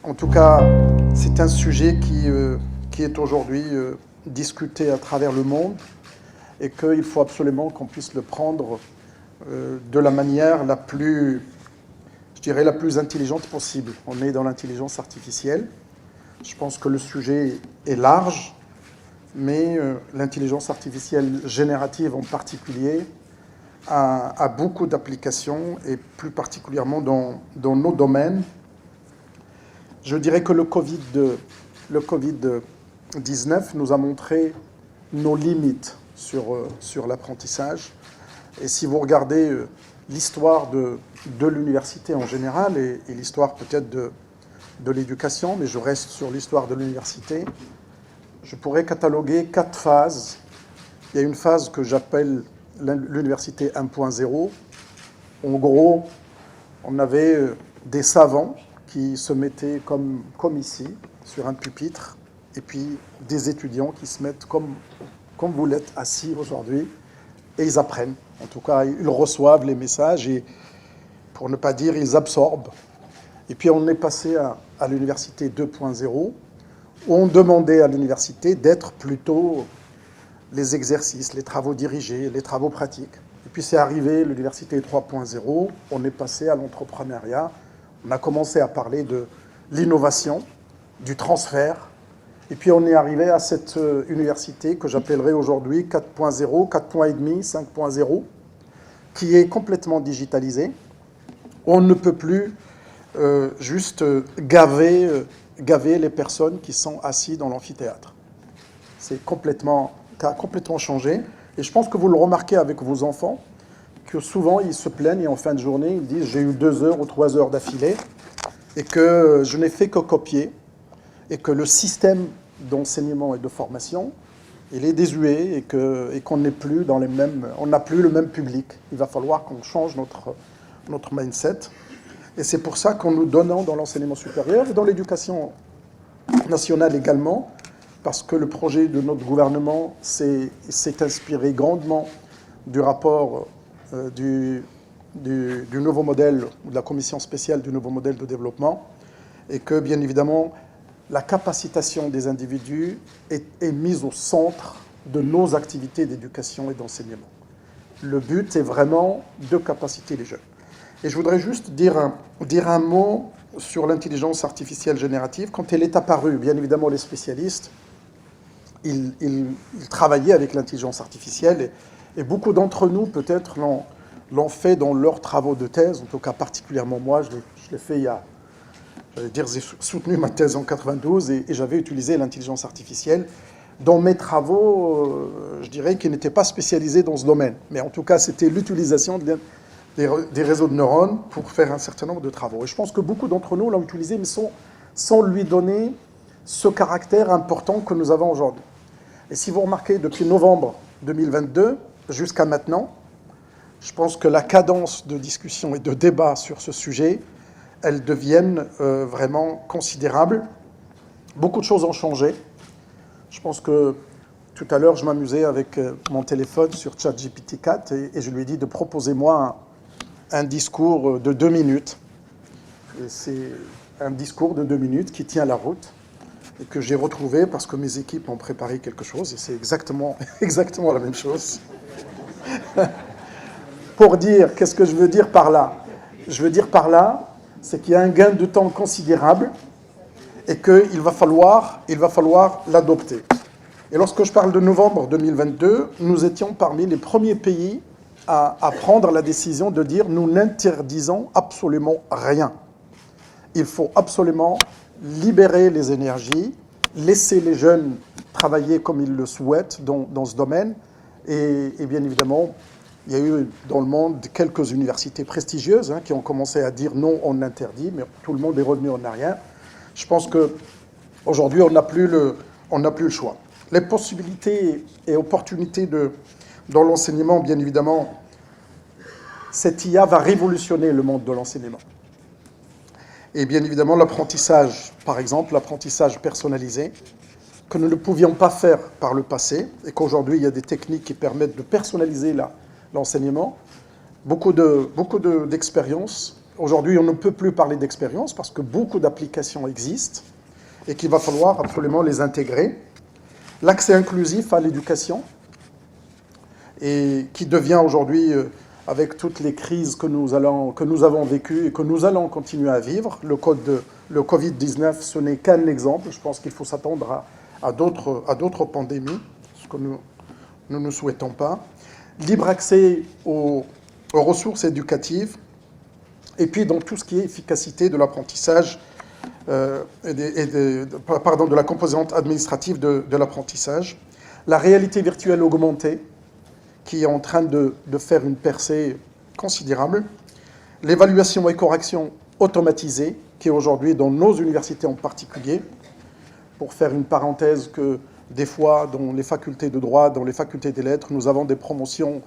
En tout cas, c'est un sujet qui est aujourd'hui discuté à travers le monde et qu'il faut absolument qu'on puisse le prendre de la manière la plus, je dirais, la plus intelligente possible. On est dans l'intelligence artificielle. Je pense que le sujet est large, mais l'intelligence artificielle générative en particulier a beaucoup d'applications et plus particulièrement dans nos domaines. Je dirais que le Covid-19 nous a montré nos limites sur l'apprentissage. Et si vous regardez l'histoire de l'université en général et l'histoire peut-être de l'éducation, mais je reste sur l'histoire de l'université, je pourrais cataloguer 4 phases. Il y a une phase que j'appelle l'université 1.0. En gros, on avait des savants qui se mettaient comme ici, sur un pupitre, et puis des étudiants qui se mettent comme vous l'êtes assis aujourd'hui, et ils apprennent. En tout cas, ils reçoivent les messages, et pour ne pas dire, ils absorbent. Et puis on est passé à l'université 2.0, où on demandait à l'université d'être plutôt les exercices, les travaux dirigés, les travaux pratiques. Et puis c'est arrivé l'université 3.0, on est passé à l'entrepreneuriat, on a commencé à parler de l'innovation, du transfert, et puis on est arrivé à cette université que j'appellerai aujourd'hui 4.0, 4.5, 5.0, qui est complètement digitalisée. On ne peut plus juste gaver les personnes qui sont assises dans l'amphithéâtre. Ça a complètement changé. Et je pense que vous le remarquez avec vos enfants, que souvent ils se plaignent et en fin de journée, ils disent « j'ai eu 2 heures ou 3 heures d'affilée et que je n'ai fait que copier et que le système d'enseignement et de formation, il est désuet et qu'on n'est plus dans les mêmes... On n'a plus le même public. Il va falloir qu'on change notre mindset. Et c'est pour ça qu'on nous donne dans l'enseignement supérieur et dans l'éducation nationale également, parce que le projet de notre gouvernement s'est inspiré grandement du rapport du nouveau modèle, de la commission spéciale du nouveau modèle de développement, et que, bien évidemment, la capacitation des individus est mise au centre de nos activités d'éducation et d'enseignement. Le but est vraiment de capaciter les jeunes. Et je voudrais juste dire un mot sur l'intelligence artificielle générative. Quand elle est apparue, bien évidemment, les spécialistes, ils travaillaient avec l'intelligence artificielle et beaucoup d'entre nous, peut-être, l'ont fait dans leurs travaux de thèse, en tout cas particulièrement moi, je l'ai fait il y a, j'ai soutenu ma thèse en 92 et j'avais utilisé l'intelligence artificielle dans mes travaux, je dirais, qui n'étaient pas spécialisés dans ce domaine. Mais en tout cas, c'était l'utilisation des réseaux de neurones pour faire un certain nombre de travaux. Et je pense que beaucoup d'entre nous l'ont utilisé, mais sans lui donner ce caractère important que nous avons aujourd'hui. Et si vous remarquez, depuis novembre 2022 jusqu'à maintenant, je pense que la cadence de discussion et de débat sur ce sujet, elles deviennent vraiment considérables. Beaucoup de choses ont changé. Je pense que tout à l'heure, je m'amusais avec mon téléphone sur ChatGPT 4 et je lui ai dit de proposer moi un discours de 2 minutes. Et c'est un discours de 2 minutes qui tient la route et que j'ai retrouvé parce que mes équipes ont préparé quelque chose et c'est exactement la même chose. Pour dire, qu'est-ce que je veux dire par là? Je veux dire par là, c'est qu'il y a un gain de temps considérable et qu'il va falloir l'adopter. Et lorsque je parle de novembre 2022, nous étions parmi les premiers pays à prendre la décision de dire nous n'interdisons absolument rien. Il faut absolument libérer les énergies, laisser les jeunes travailler comme ils le souhaitent dans ce domaine. Et bien évidemment, il y a eu dans le monde quelques universités prestigieuses qui ont commencé à dire non, on interdit, mais tout le monde est revenu en arrière. Je pense qu'aujourd'hui, on n'a plus le choix. Les possibilités et opportunités dans l'enseignement, bien évidemment, cette IA va révolutionner le monde de l'enseignement. Et bien évidemment, l'apprentissage, par exemple, l'apprentissage personnalisé, que nous ne pouvions pas faire par le passé, et qu'aujourd'hui, il y a des techniques qui permettent de personnaliser l'enseignement. Beaucoup d'expériences Aujourd'hui, on ne peut plus parler d'expérience parce que beaucoup d'applications existent et qu'il va falloir absolument les intégrer. L'accès inclusif à l'éducation, et qui devient aujourd'hui, avec toutes les crises que nous avons vécues et que nous allons continuer à vivre, le Covid-19, ce n'est qu'un exemple. Je pense qu'il faut s'attendre à d'autres pandémies, ce que nous ne souhaitons pas. Libre accès aux ressources éducatives, et puis dans tout ce qui est efficacité de l'apprentissage, de la composante administrative de l'apprentissage. La réalité virtuelle augmentée, qui est en train de faire une percée considérable. L'évaluation et correction automatisée, qui est aujourd'hui dans nos universités en particulier. Pour faire une parenthèse, que des fois, dans les facultés de droit, dans les facultés des lettres, nous avons des promotions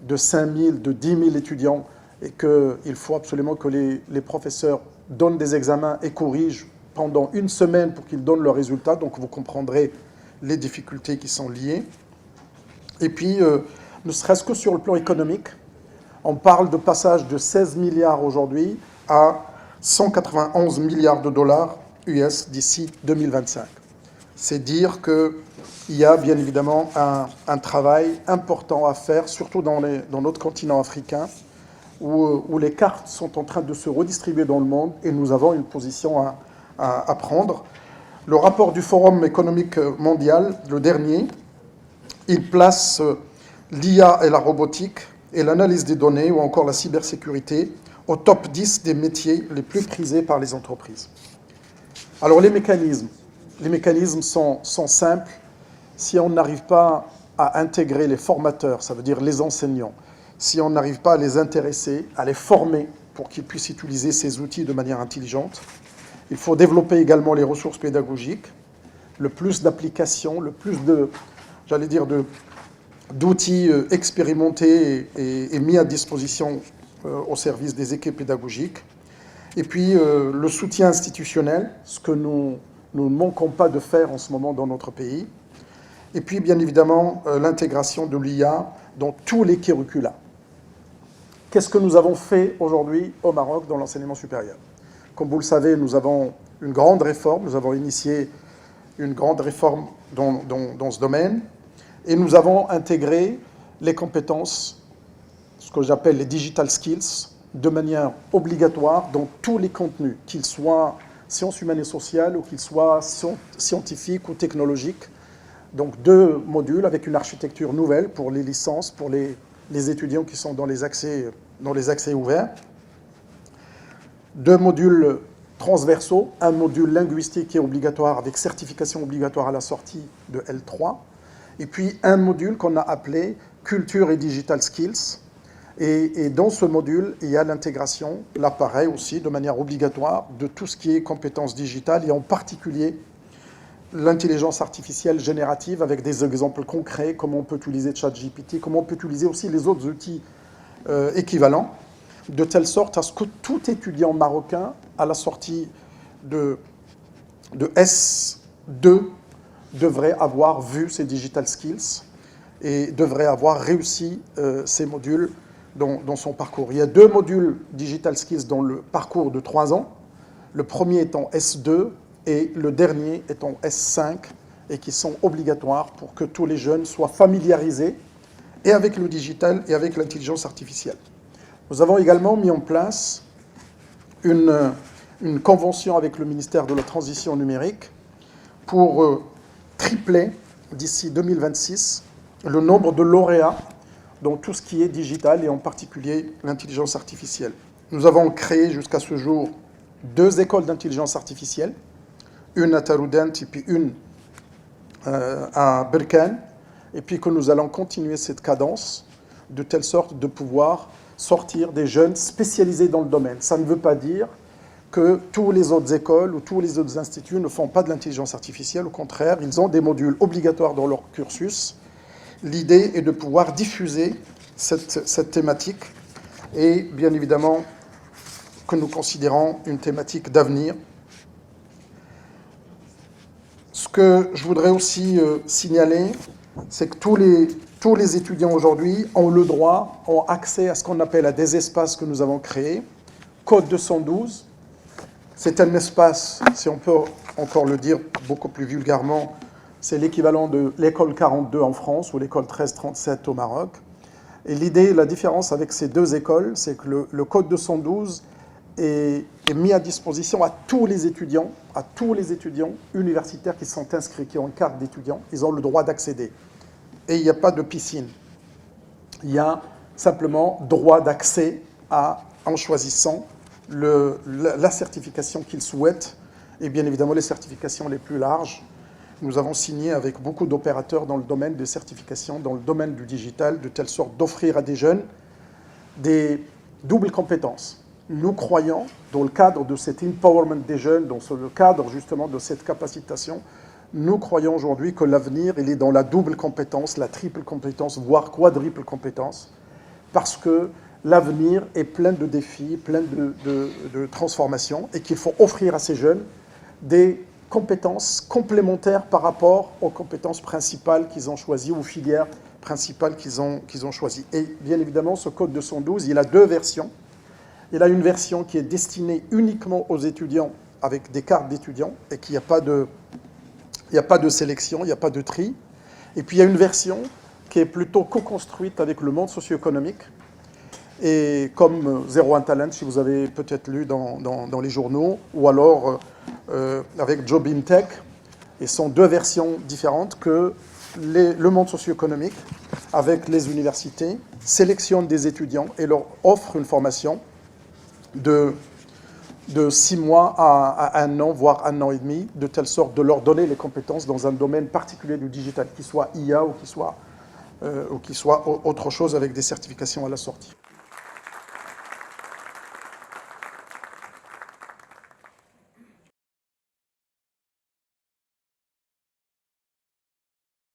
de 5 000, de 10 000 étudiants, et qu'il faut absolument que les professeurs donnent des examens et corrigent pendant une semaine pour qu'ils donnent leurs résultats. Donc vous comprendrez les difficultés qui sont liées. Et puis, ne serait-ce que sur le plan économique, on parle de passage de 16 milliards aujourd'hui à 191 milliards de dollars US d'ici 2025. C'est dire qu'il y a bien évidemment un travail important à faire, surtout dans notre continent africain, où les cartes sont en train de se redistribuer dans le monde et nous avons une position à prendre. Le rapport du Forum économique mondial, le dernier, il place l'IA et la robotique et l'analyse des données ou encore la cybersécurité au top 10 des métiers les plus prisés par les entreprises. Alors les mécanismes sont simples. Si on n'arrive pas à intégrer les formateurs, ça veut dire les enseignants, si on n'arrive pas à les intéresser, à les former pour qu'ils puissent utiliser ces outils de manière intelligente, il faut développer également les ressources pédagogiques, le plus d'applications, le plus d'outils expérimentés et mis à disposition au service des équipes pédagogiques. Et puis le soutien institutionnel, ce que nous ne manquons pas de faire en ce moment dans notre pays. Et puis bien évidemment l'intégration de l'IA dans tous les curricula. Qu'est-ce que nous avons fait aujourd'hui au Maroc dans l'enseignement supérieur? Comme vous le savez, nous avons une grande réforme, nous avons initié une grande réforme dans ce domaine, et nous avons intégré les compétences, ce que j'appelle les digital skills, de manière obligatoire dans tous les contenus, qu'ils soient sciences humaines et sociales ou qu'ils soient scientifiques ou technologiques. Donc 2 modules avec une architecture nouvelle pour les licences, pour les étudiants qui sont dans les accès ouverts. 2 modules transversaux, un module linguistique qui est obligatoire avec certification obligatoire à la sortie de L3, et puis un module qu'on a appelé Culture et Digital Skills. Et dans ce module, il y a l'intégration, l'appareil aussi, de manière obligatoire, de tout ce qui est compétences digitales, et en particulier l'intelligence artificielle générative, avec des exemples concrets, comment on peut utiliser ChatGPT, comment on peut utiliser aussi les autres outils équivalents, de telle sorte à ce que tout étudiant marocain, à la sortie de S2, devrait avoir vu ces digital skills et devrait avoir réussi ces modules dans son parcours. Il y a 2 modules digital skills dans le parcours de 3 ans, le premier étant S2 et le dernier étant S5, et qui sont obligatoires pour que tous les jeunes soient familiarisés et avec le digital et avec l'intelligence artificielle. Nous avons également mis en place une convention avec le ministère de la Transition numérique pour tripler d'ici 2026 le nombre de lauréats dans tout ce qui est digital et en particulier l'intelligence artificielle. Nous avons créé jusqu'à ce jour 2 écoles d'intelligence artificielle, une à Taroudant et puis une à Berkane, et puis que nous allons continuer cette cadence de telle sorte de pouvoir sortir des jeunes spécialisés dans le domaine. Ça ne veut pas dire que toutes les autres écoles ou tous les autres instituts ne font pas de l'intelligence artificielle. Au contraire, ils ont des modules obligatoires dans leur cursus. L'idée est de pouvoir diffuser cette thématique et bien évidemment que nous considérons une thématique d'avenir. Ce que je voudrais aussi signaler, c'est que tous les étudiants aujourd'hui ont le droit, ont accès à ce qu'on appelle à des espaces que nous avons créés Code 212, c'est un espace, si on peut encore le dire beaucoup plus vulgairement, c'est l'équivalent de l'école 42 en France ou l'école 1337 au Maroc. Et l'idée, la différence avec ces deux écoles, c'est que le Code 212 est mis à disposition à tous les étudiants universitaires qui sont inscrits, qui ont une carte d'étudiant, ils ont le droit d'accéder. Et il n'y a pas de piscine. Il y a simplement droit d'accès en choisissant la certification qu'ils souhaitent, et bien évidemment les certifications les plus larges. Nous avons signé avec beaucoup d'opérateurs dans le domaine des certifications, dans le domaine du digital, de telle sorte d'offrir à des jeunes des doubles compétences. Nous croyons, dans le cadre de cet empowerment des jeunes, dans le cadre justement de cette capacitation, nous croyons aujourd'hui que l'avenir, il est dans la double compétence, la triple compétence, voire quadruple compétence, parce que l'avenir est plein de défis, plein de transformations, et qu'il faut offrir à ces jeunes des compétences complémentaires par rapport aux compétences principales qu'ils ont choisies, aux filières principales qu'ils ont choisies. Et bien évidemment, ce Code 212, il a deux versions. Il a une version qui est destinée uniquement aux étudiants avec des cartes d'étudiants et qu'il n'y a pas de sélection, il n'y a pas de tri. Et puis il y a une version qui est plutôt co-construite avec le monde socio-économique. Et comme Zero Talent, si vous avez peut-être lu dans les journaux, ou alors avec Job in Tech, et sont deux versions différentes que le monde socio-économique, avec les universités, sélectionne des étudiants et leur offre une formation de 6 mois à 1 an, voire 1 an et demi, de telle sorte de leur donner les compétences dans un domaine particulier du digital, qui soit IA ou qui soit autre chose avec des certifications à la sortie.